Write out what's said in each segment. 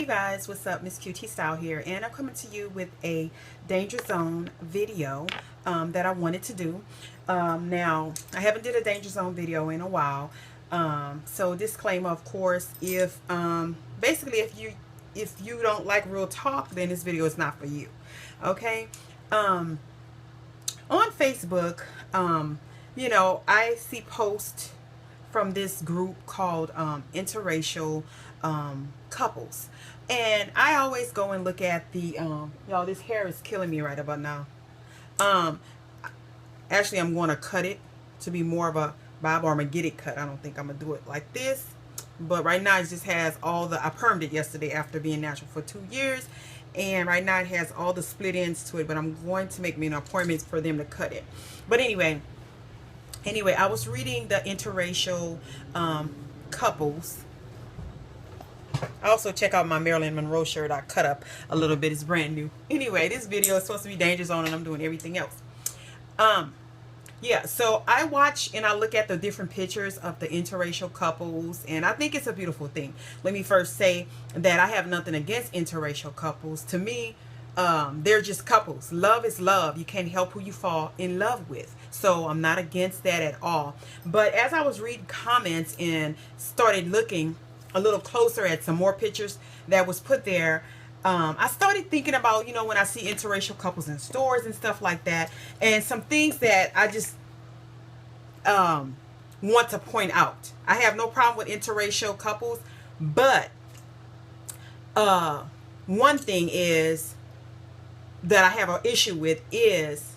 Hey guys, what's up? MsQtStyle here, and I'm coming to you with a danger zone video that I wanted to do. Now, I haven't did a danger zone video in a while, so disclaimer, of course, if basically if you don't like real talk, then this video is not for you. Okay. On Facebook, I see posts from this group called Interracial couples, and I always go and look at the y'all, this hair is killing me right about now. Actually, I'm going to cut it to be more of a bob, or I'm gonna get it cut. I don't think I'm gonna do it like this, but right now it just has all the, I permed it yesterday after being natural for 2 years, and right now it has all the split ends to it, but I'm going to make me an appointment for them to cut it. But anyway, I was reading the interracial couples. I also check out my Marilyn Monroe shirt I cut up a little bit. It's brand new. Anyway, this video is supposed to be danger zone, and I'm doing everything else. Yeah, so I watch and I look at the different pictures of the interracial couples, and I think it's a beautiful thing. Let me first say that I have nothing against interracial couples. To me, they're just couples. Love is love. You can't help who you fall in love with. So I'm not against that at all. But as I was reading comments and started looking a little closer at some more pictures that was put there, I started thinking about, when I see interracial couples in stores and stuff like that, and some things that I just want to point out. I have no problem with interracial couples, but one thing is that I have an issue with is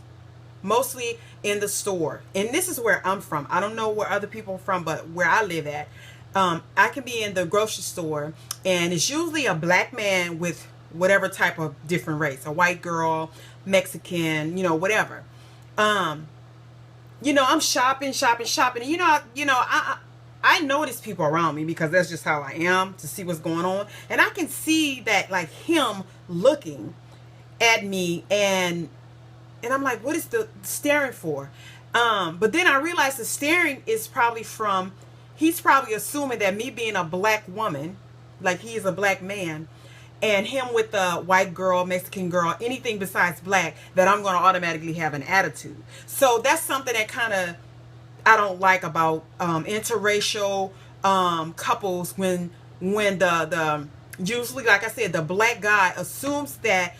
mostly in the store. And this is where I'm from. I don't know where other people are from, but where I live at, I can be in the grocery store, and it's usually a black man with whatever type of different race, a white girl, Mexican, whatever. I'm shopping, and I notice people around me because that's just how I am, to see what's going on, and I can see that, like, him looking at me, and I'm like, what is the staring for? But then I realized the staring is probably from, he's probably assuming that me being a black woman, like he is a black man, and him with a white girl, Mexican girl, anything besides black, that I'm going to automatically have an attitude. So that's something that kind of I don't like about interracial couples, when the usually, like I said, the black guy assumes that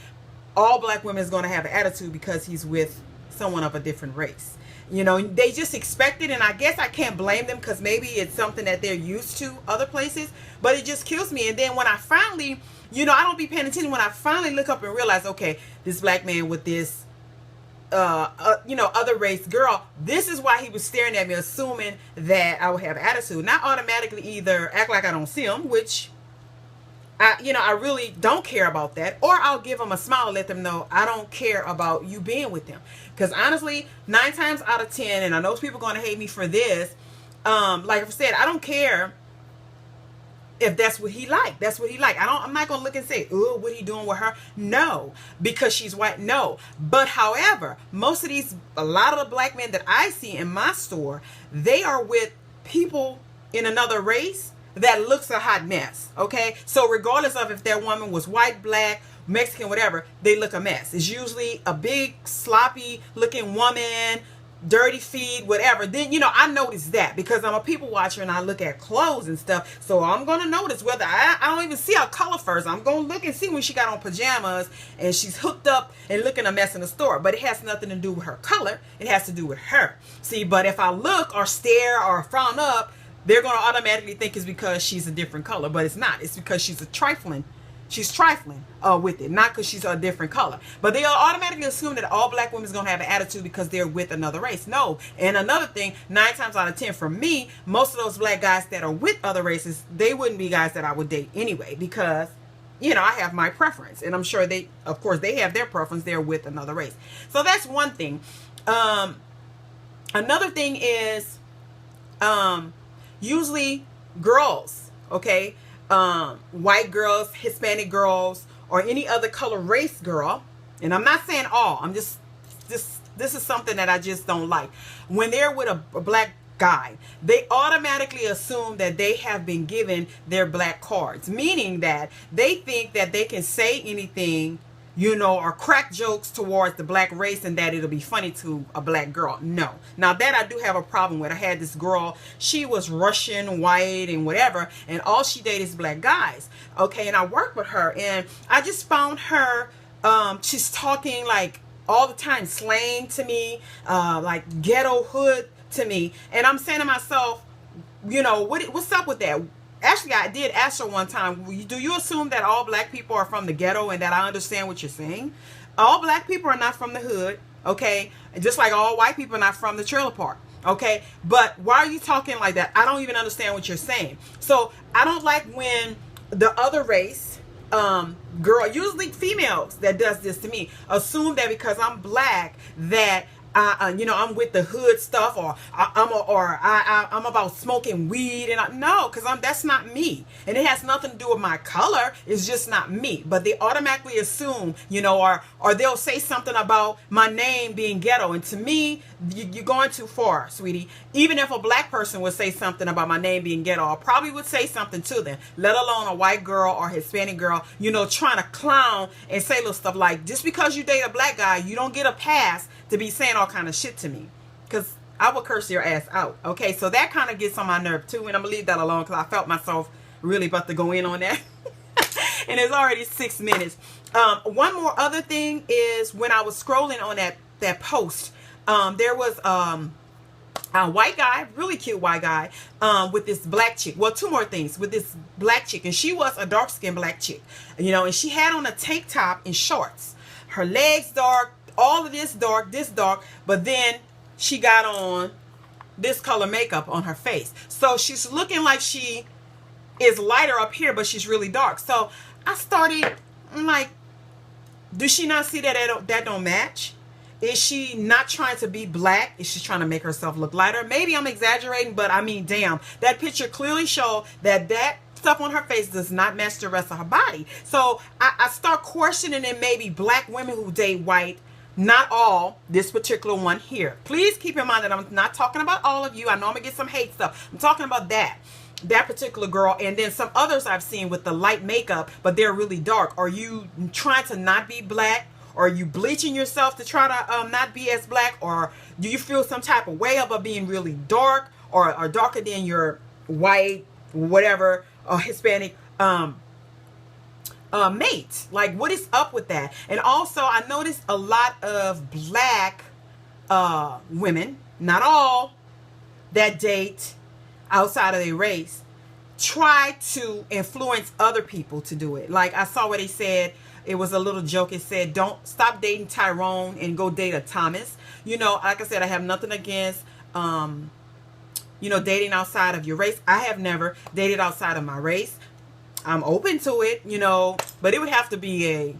all black women is going to have an attitude because he's with someone of a different race. They just expect it, and I guess I can't blame them, because maybe it's something that they're used to other places, but it just kills me. And then when I finally, I don't be paying attention, when I finally look up and realize, okay, this black man with this other race girl, this is why he was staring at me, assuming that I would have attitude. Not automatically either act like I don't see him, which I really don't care about that, or I'll give them a smile, let them know I don't care about you being with them. Because honestly, 9 times out of 10, and I know people are going to hate me for this, like I said, I don't care if that's what he like. That's what he like. I'm not going to look and say, oh, what he doing with her? No, because she's white. No. But however, a lot of the black men that I see in my store, they are with people in another race that looks a hot mess. Okay, so regardless of if that woman was white, black, Mexican, whatever, they look a mess. It's usually a big sloppy looking woman, dirty feet, whatever. Then I notice that because I'm a people watcher and I look at clothes and stuff, so I'm gonna notice whether I don't even see her color first. I'm gonna look and see when she got on pajamas and she's hooked up and looking a mess in the store. But it has nothing to do with her color, it has to do with her. See, but if I look or stare or frown up, they're going to automatically think it's because she's a different color, but it's not. It's because she's trifling with it, not because she's a different color. But they'll automatically assume that all black women is going to have an attitude because they're with another race. No. And another thing, 9 times out of 10 for me, most of those black guys that are with other races, they wouldn't be guys that I would date anyway, because I have my preference, and I'm sure they have their preference. They're with another race. So that's one thing. Another thing is, usually girls, okay, white girls, Hispanic girls, or any other color race girl, and I'm not saying all, I'm just this is something that I just don't like. When they're with a black guy, they automatically assume that they have been given their black cards, meaning that they think that they can say anything, you know, or crack jokes towards the black race and that it'll be funny to a black girl. No. Now that I do have a problem with. I had this girl, she was Russian, white, and whatever, and all she dated is black guys. Okay, and I worked with her, and I just found her, she's talking like all the time slang to me, like ghetto hood to me, and I'm saying to myself, you know, what's up with that? Actually, I did ask her one time, do you assume that all black people are from the ghetto and that I understand what you're saying? All black people are not from the hood, okay? Just like all white people are not from the trailer park, okay? But why are you talking like that? I don't even understand what you're saying. So I don't like when the other race, girl, usually females that does this to me, assume that because I'm black that you know, I'm with the hood stuff, or I'm about smoking weed, and no, because that's not me, and it has nothing to do with my color. It's just not me. But they automatically assume, you know, or they'll say something about my name being ghetto, and to me, you're going too far, sweetie. Even if a black person would say something about my name being ghetto, I probably would say something to them, let alone a white girl or Hispanic girl, you know, trying to clown and say little stuff like, just because you date a black guy, you don't get a pass to be saying all kind of shit to me, because I will curse your ass out. Okay, so that kind of gets on my nerve too, and I'm gonna leave that alone because I felt myself really about to go in on that. And it's already 6 minutes. One more other thing is, when I was scrolling on that post, there was a white guy, really cute white guy, with this black chick. Well, two more things with this black chick, and she was a dark-skinned black chick, you know, and she had on a tank top and shorts, her legs dark, all of this dark, but then she got on this color makeup on her face. So she's looking like she is lighter up here, but she's really dark. So I started, I'm like, does she not see that that don't match? Is she not trying to be black? Is she trying to make herself look lighter? Maybe I'm exaggerating, but I mean, damn, that picture clearly showed that stuff on her face does not match the rest of her body. So I start questioning it, maybe black women who date white. Not all, this particular one here. Please keep in mind that I'm not talking about all of you. I know I'm gonna get some hate stuff. I'm talking about that particular girl, and then some others I've seen with the light makeup, but they're really dark. Are you trying to not be black? Or are you bleaching yourself to try to not be as black? Or do you feel some type of way about being really dark, or darker than your white, whatever, or Hispanic mate? Like, what is up with that? And also, I noticed a lot of black women, not all, that date outside of their race, try to influence other people to do it. Like, I saw what they said. It was a little joke. It said, don't stop dating Tyrone and go date a Thomas. You know, like I said, I have nothing against you know, dating outside of your race. I have never dated outside of my race. I'm open to it, you know, but it would have to be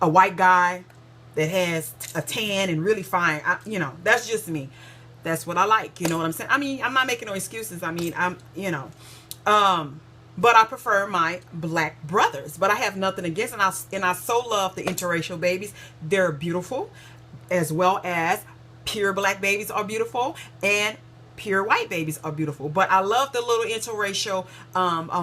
a white guy that has a tan and really fine. You know, that's just me. That's what I like. You know what I'm saying? I mean, I'm not making no excuses. I mean, you know, but I prefer my black brothers. But I have nothing against, and I so love the interracial babies. They're beautiful, as well as pure black babies are beautiful, and pure white babies are beautiful. But I love the little interracial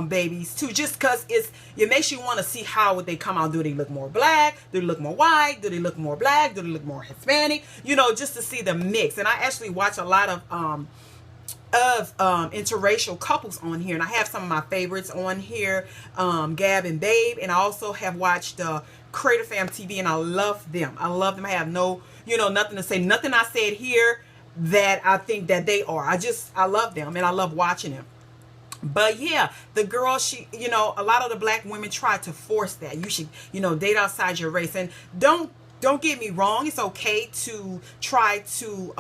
babies too, just because it makes you want to see how would they come out. Do they look more black? Do they look more white? Do they look more black? Do they look more Hispanic? You know, just to see the mix. And I actually watch a lot of interracial couples on here, and I have some of my favorites on here, Gab and Babe, and I also have watched Creator Fam TV, and I love them. I have no, you know, nothing to say, nothing I said here that I think that they are. I love them, and I love watching them. But yeah, the girl, she, you know, a lot of the black women try to force that you should, you know, date outside your race. And don't get me wrong, it's okay to try to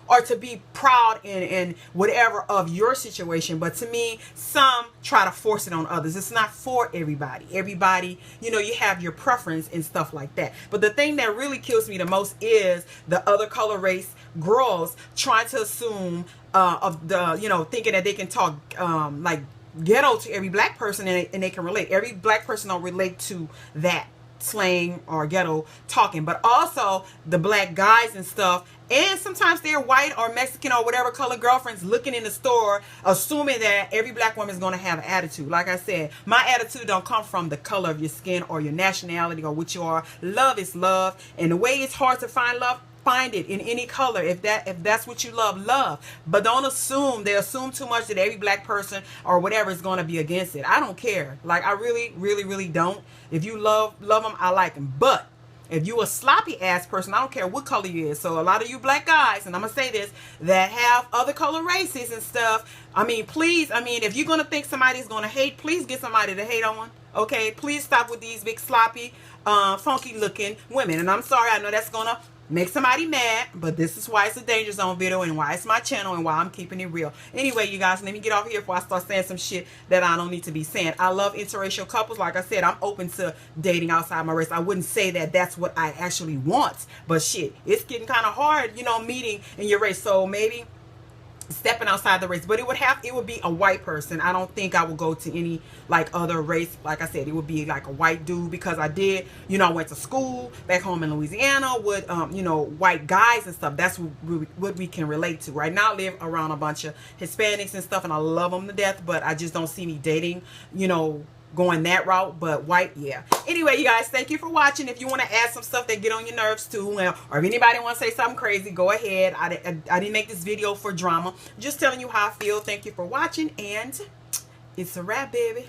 or to be proud in whatever of your situation, but to me, some try to force it on others. It's not for everybody. Everybody, you know, you have your preference and stuff like that. But the thing that really kills me the most is the other color race girls trying to assume of the, you know, thinking that they can talk like ghetto to every black person, and they can relate. Every black person don't relate to that slang or ghetto talking, but also the black guys and stuff. And sometimes they're white or Mexican or whatever color girlfriends looking in the store, assuming that every black woman is going to have an attitude. Like I said, my attitude don't come from the color of your skin or your nationality or what you are. Love is love. And the way it's hard to find love, find it in any color. If that's what you love. But don't assume. They assume too much that every black person or whatever is going to be against it. I don't care. Like, I really don't. If you love them, I like them. But if you a sloppy ass person, I don't care what color you is. So a lot of you black guys, and I'm gonna say this, that have other color races and stuff, I mean, please, if you're gonna think somebody's gonna hate, please get somebody to hate on. Okay, please stop with these big sloppy, funky looking women. And I'm sorry, I know that's gonna make somebody mad, but this is why it's a danger zone video and why it's my channel and why I'm keeping it real. Anyway, you guys, let me get off here before I start saying some shit that I don't need to be saying. I love interracial couples. Like I said, I'm open to dating outside my race. I wouldn't say that that's what I actually want, but shit, it's getting kind of hard, you know, meeting in your race. So maybe stepping outside the race, but it would be a white person. I don't think I would go to any like other race. Like I said, it would be like a white dude, because I did, you know, I went to school back home in Louisiana with you know, white guys and stuff. That's what we can relate to. Right now I live around a bunch of Hispanics and stuff, and I love them to death, but I just don't see me dating, you know, going that route. But white, yeah. Anyway, you guys, thank you for watching. If you want to add some stuff that get on your nerves too, or if anybody want to say something crazy, go ahead. I didn't make this video for drama, just telling you how I feel. Thank you for watching, and it's a wrap, baby.